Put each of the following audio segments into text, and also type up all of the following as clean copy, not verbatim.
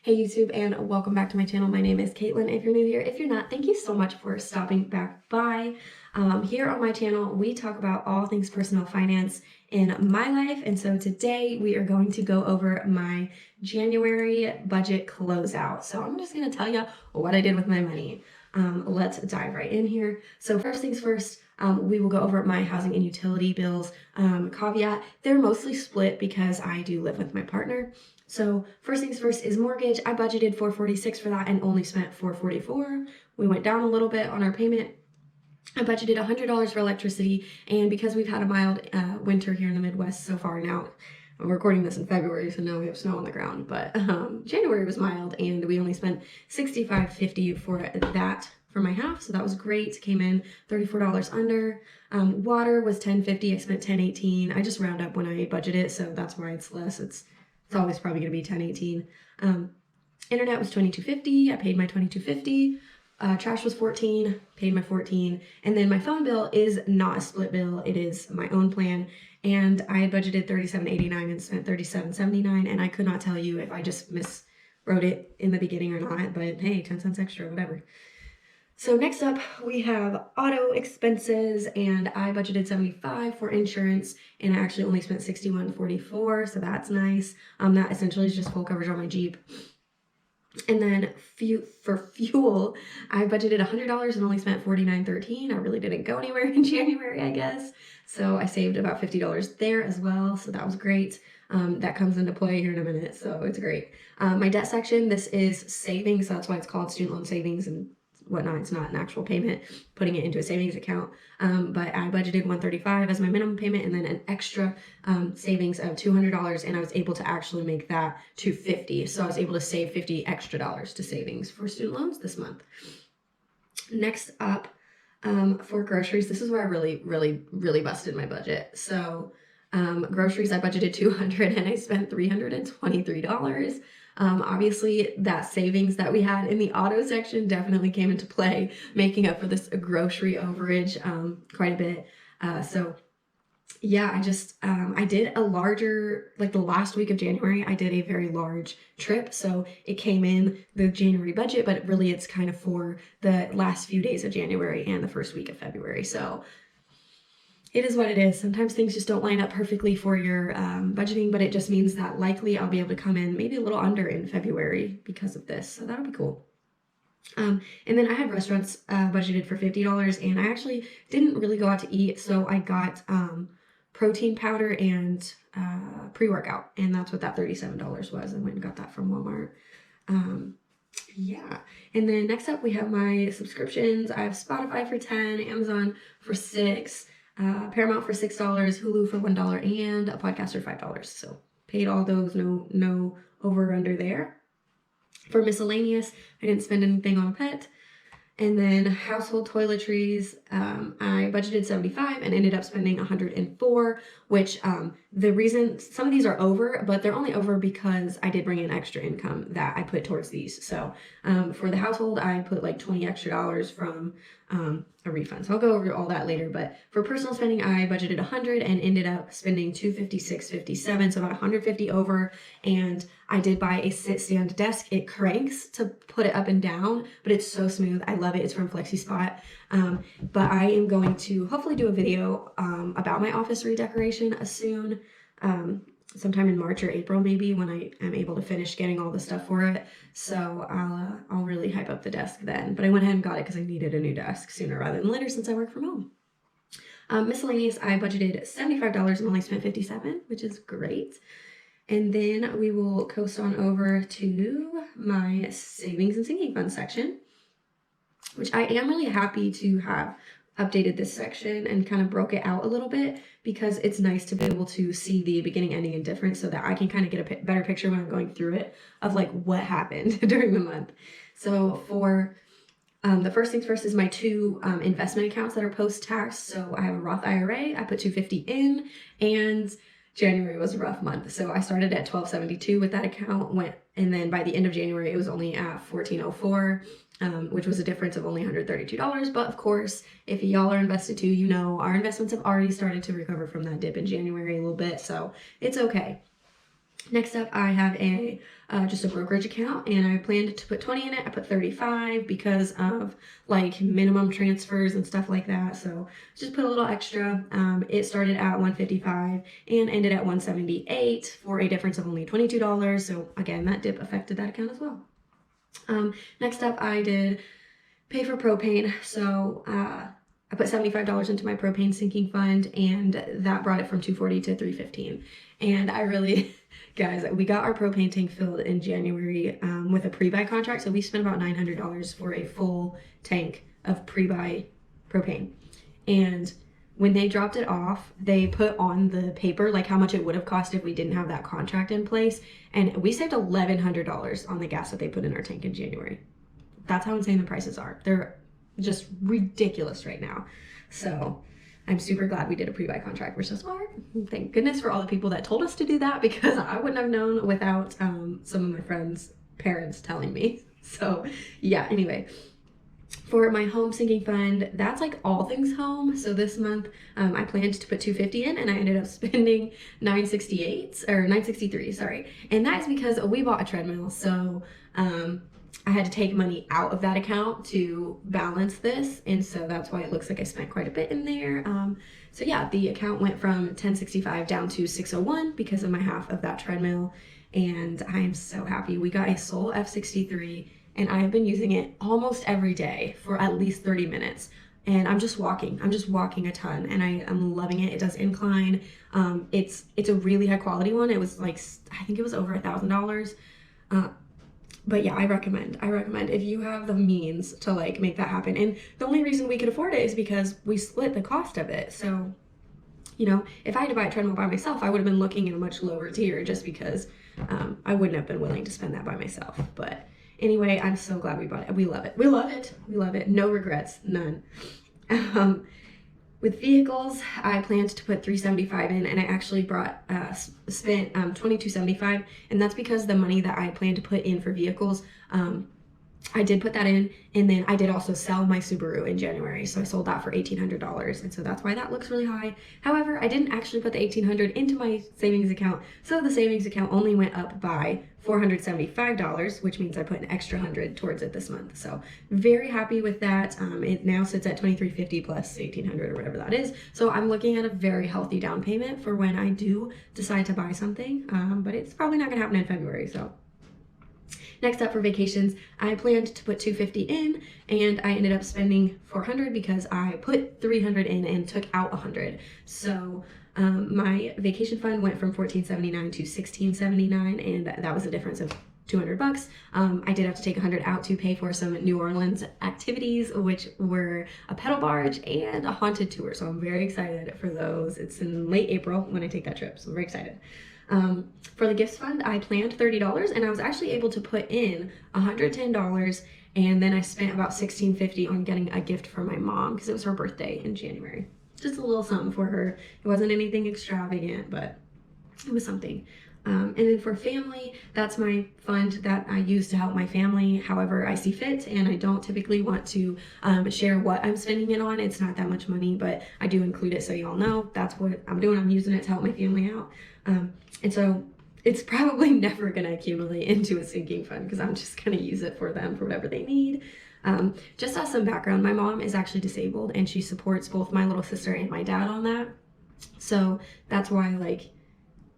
Hey YouTube, and welcome back to my channel. My name is Caitlin. If you're new here, if you're not, thank you so much for stopping back by. Here on my channel, we talk about all things personal finance in my life. And so today we are going to go over my January budget closeout. So I'm just going to tell you what I did with my money. Let's dive right in here. So first things first, we will go over my housing and utility bills. Caveat, they're mostly split because I do live with my partner. So first things first is mortgage. I budgeted $446 for that and only spent $444. We went down a little bit on our payment. I budgeted $100 for electricity, and because we've had a mild winter here in the Midwest so far now, I'm recording this in February, so now we have snow on the ground, but January was mild, and we only spent $65.50 for that for my half, so that was great. Came in $34 under. Water was $10.50. I spent $10.18. I just round up when I budget it, so that's why it's less. It's always probably going to be $10.18. Internet was $22.50. I paid my $22.50. Trash was $14, paid my $14, and then my phone bill is not a split bill. It is my own plan, and I budgeted $37.89 and spent $37.79, and I could not tell you if I just miswrote it in the beginning or not, but hey, 10 cents extra, whatever. So next up, we have auto expenses, and I budgeted $75 for insurance, and I actually only spent $61.44, so that's nice. That essentially is just full coverage on my Jeep. And then for fuel, I budgeted $100 and only spent $49.13. I really didn't go anywhere in January, I guess. So I saved about $50 there as well. So that was great. That comes into play here in a minute. So it's great. My debt section, this is savings. So that's why it's called student loan savings and whatnot. It's not an actual payment, putting it into a savings account. But I budgeted $135 as my minimum payment and then an extra savings of $200, and I was able to actually make that $250. So I was able to save $50 extra to savings for student loans this month. Next up, for groceries, this is where I really busted my budget. So groceries, I budgeted $200 and I spent $323. Obviously that savings that we had in the auto section definitely came into play, making up for this grocery overage quite a bit. So yeah, I did a larger, like the last week of January, I did a very large trip. So it came in the January budget, but really it's kind of for the last few days of January and the first week of February. So it is what it is. Sometimes things just don't line up perfectly for your budgeting, but it just means that likely I'll be able to come in maybe a little under in February because of this. So that'll be cool. And then I had restaurants budgeted for $50, and I actually didn't really go out to eat. So I got protein powder and pre-workout, and that's what that $37 was. I went and got that from Walmart. Yeah. And then next up we have my subscriptions. I have Spotify for $10, Amazon for $6, Paramount for $6, Hulu for $1, and a podcast for $5. So paid all those, no over or under there. For miscellaneous, I didn't spend anything on a pet. And then household toiletries, I budgeted $75 and ended up spending $104, which the reason some of these are over, but they're only over because I did bring in extra income that I put towards these. So for the household, I put like $20 extra from a refund. So I'll go over all that later. But for personal spending, I budgeted $100 and ended up spending $256.57, so about $150 over. And I did buy a sit-stand desk. It cranks to put it up and down, but it's so smooth. I love it. It's from FlexiSpot. But I am going to hopefully do a video about my office redecoration soon, sometime in March or April maybe, when I am able to finish getting all the stuff for it. So I'll really hype up the desk then. But I went ahead and got it because I needed a new desk sooner rather than later since I work from home. Miscellaneous, I budgeted $75 and only spent $57, which is great. And then we will coast on over to my savings and sinking fund section, which I am really happy to have updated this section and kind of broke it out a little bit, because it's nice to be able to see the beginning, ending, and difference so that I can kind of get a better picture when I'm going through it of like what happened during the month. So for the first things first is my two investment accounts that are post-tax. So I have a Roth IRA, I put $250 in, and January was a rough month. So I started at $1272 with that account, and then by the end of January, it was only at $1404, which was a difference of only $132. But of course, if y'all are invested too, you know our investments have already started to recover from that dip in January a little bit, so it's okay. Next up, I have a just a brokerage account, and I planned to put 20 in it. I put 35 because of like minimum transfers and stuff like that. So just put a little extra. It started at 155 and ended at 178 for a difference of only $22. So again, that dip affected that account as well. Next up, I did pay for propane. So I put $75 into my propane sinking fund, and that brought it from $240 to $315. And I really, guys, we got our propane tank filled in January with a pre-buy contract. So we spent about $900 for a full tank of pre-buy propane. And when they dropped it off, they put on the paper like how much it would have cost if we didn't have that contract in place. And we saved $1,100 on the gas that they put in our tank in January. That's how insane the prices are. They're just ridiculous right now. So I'm super glad we did a pre-buy contract. We're so smart. Thank goodness for all the people that told us to do that, because I wouldn't have known without some of my friends' parents telling me. So yeah, anyway. For my home sinking fund, that's like all things home. So this month, I planned to put 250 in, and I ended up spending 968 or 963, sorry. And that is because we bought a treadmill. So I had to take money out of that account to balance this, and so that's why it looks like I spent quite a bit in there. So yeah, the account went from 1065 down to 601 because of my half of that treadmill, and I am so happy. We got a Soul F63, and I have been using it almost every day for at least 30 minutes. And I'm just walking a ton, and I'm loving it. It does incline. It's a really high quality one. It was like, I think it was over $1,000. But yeah, I recommend if you have the means to like make that happen. And the only reason we could afford it is because we split the cost of it. So, you know, if I had to buy a treadmill by myself, I would have been looking at a much lower tier, just because I wouldn't have been willing to spend that by myself. But anyway, I'm so glad we bought it. We love it. We love it. We love it. No regrets, none. With vehicles, I planned to put 375 in, and I actually spent 2275, and that's because the money that I planned to put in for vehicles, I did put that in, and then I did also sell my Subaru in January, so I sold that for $1,800, and so that's why that looks really high. However, I didn't actually put the $1,800 into my savings account, so the savings account only went up by $475, which means I put an extra $100 towards it this month. So very happy with that. It now sits at $2,350 plus $1,800 or whatever that is. So I'm looking at a very healthy down payment for when I do decide to buy something, but it's probably not gonna happen in February, so. Next up, for vacations, I planned to put 250 in, and I ended up spending 400 because I put 300 in and took out 100. So my vacation fund went from 1479 to 1679, and that was a difference of $200. I did have to take 100 out to pay for some New Orleans activities, which were a pedal barge and a haunted tour. So I'm very excited for those. It's in late April when I take that trip, so I'm very excited. For the gifts fund, I planned $30, and I was actually able to put in $110, and then I spent about $16.50 on getting a gift for my mom because it was her birthday in January. Just a little something for her. It wasn't anything extravagant, but it was something. And then for family, that's my fund that I use to help my family however I see fit, and I don't typically want to share what I'm spending it on. It's not that much money, but I do include it so you all know that's what I'm doing. I'm using it to help my family out. And so it's probably never going to accumulate into a sinking fund because I'm just going to use it for them for whatever they need. Just as some background, my mom is actually disabled, and she supports both my little sister and my dad on that. So that's why, like,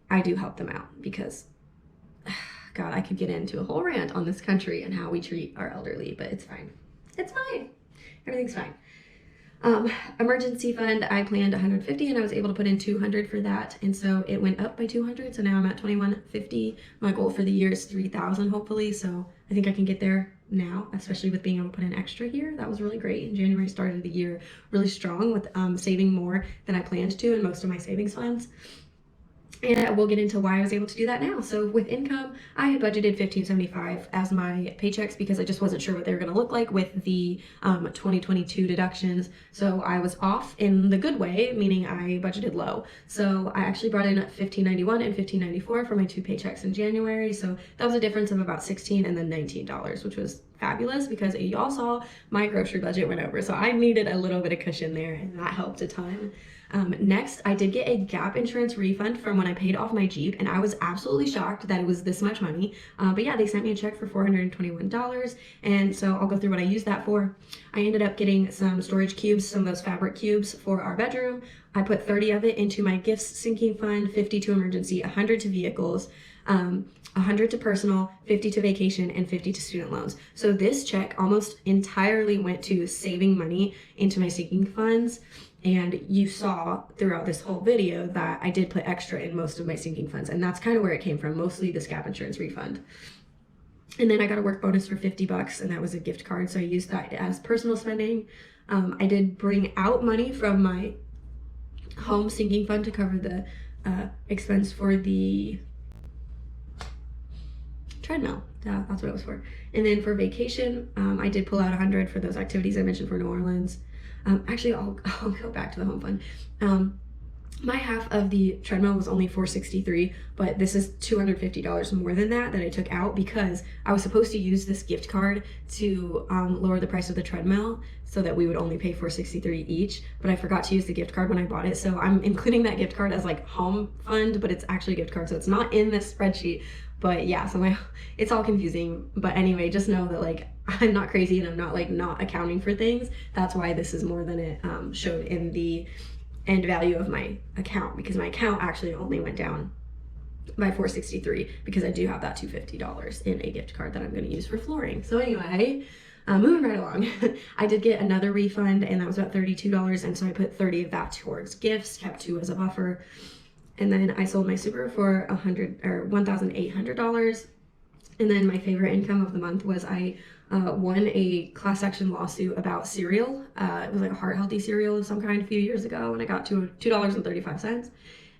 I do help them out because, God, I could get into a whole rant on this country and how we treat our elderly, but it's fine. It's fine. Everything's fine. Emergency fund, I planned 150, and I was able to put in 200 for that, and so it went up by 200, so now I'm at 2150. My goal for the year is 3,000 hopefully, so I think I can get there now, especially with being able to put in extra here. That was really great. In January, started the year really strong with saving more than I planned to in most of my savings funds. And we'll get into why I was able to do that now. So with income, I had budgeted $1,575 as my paychecks because I just wasn't sure what they were going to look like with the 2022 deductions. So I was off in the good way, meaning I budgeted low. So I actually brought in $1,591 and $1,594 for my 2 paychecks in January. So that was a difference of about $16 and then $19, which was fabulous because y'all saw my grocery budget went over. So I needed a little bit of cushion there, and that helped a ton. Next, I did get a gap insurance refund from when I paid off my Jeep, and I was absolutely shocked that it was this much money. But yeah, they sent me a check for $421, and so I'll go through what I used that for. I ended up getting some storage cubes, some of those fabric cubes for our bedroom. I put 30 of it into my gifts sinking fund, 50 to emergency, 100 to vehicles, 100 to personal, 50 to vacation, and 50 to student loans. So this check almost entirely went to saving money into my sinking funds. And you saw throughout this whole video that I did put extra in most of my sinking funds, and that's kind of where it came from, mostly this gap insurance refund. And then I got a work bonus for $50, and that was a gift card, so I used that as personal spending. I did bring out money from my home sinking fund to cover the expense for the treadmill. Yeah, that's what it was for. And then for vacation, I did pull out 100 for those activities I mentioned for New Orleans. Actually, I'll go back to the home fund. My half of the treadmill was only $463, but this is $250 more than that I took out because I was supposed to use this gift card to lower the price of the treadmill so that we would only pay $463 each, but I forgot to use the gift card when I bought it, so I'm including that gift card as like home fund, but it's actually a gift card, so it's not in this spreadsheet. But yeah, so it's all confusing. But anyway, just know that like I'm not crazy and I'm not like not accounting for things. That's why this is more than it showed in the end value of my account, because my account actually only went down by $463 because I do have that $250 in a gift card that I'm going to use for flooring. So anyway, moving right along, I did get another refund, and that was about $32, and so I put 30 of that towards gifts, kept 2 as a buffer. And then I sold my Super for $1,800. And then my favorite income of the month was I won a class action lawsuit about cereal. It was like a heart healthy cereal of some kind a few years ago, and I got to $2.35.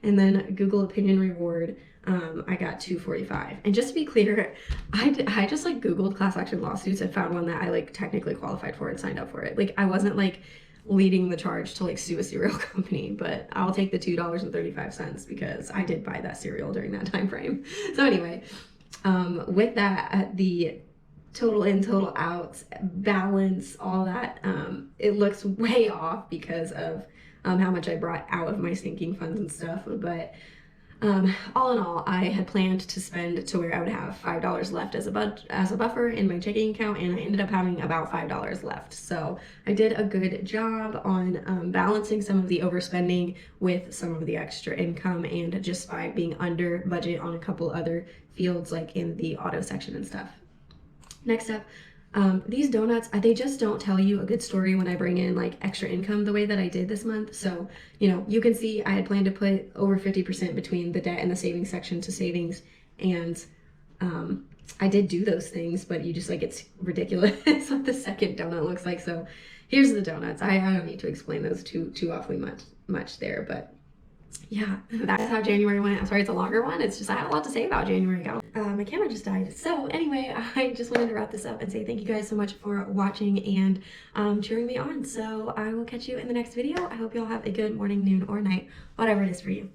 And then Google Opinion Reward, I got $2.45. And just to be clear, I just like Googled class action lawsuits and found one that I like technically qualified for and signed up for it. Like I wasn't like leading the charge to like sue a cereal company, but I'll take the $2.35 because I did buy that cereal during that time frame. So anyway, with that, the total in, total out, balance, all that, it looks way off because of how much I brought out of my sinking funds and stuff, but all in all, I had planned to spend to where I would have $5 left as a buffer in my checking account, and I ended up having about $5 left. So I did a good job on balancing some of the overspending with some of the extra income, and just by being under budget on a couple other fields like in the auto section and stuff. Next up, these donuts, they just don't tell you a good story when I bring in like extra income the way that I did this month. So, you know, you can see I had planned to put over 50% between the debt and the savings section to savings. And I did do those things, but you just like, it's ridiculous what the second donut looks like. So here's the donuts. I don't need to explain those too awfully much there, but yeah, that's how January went. I'm sorry it's a longer one. It's just I had a lot to say about January, gal. My camera just died. So anyway, I just wanted to wrap this up and say thank you guys so much for watching and cheering me on. So I will catch you in the next video. I hope you all have a good morning, noon, or night, whatever it is for you.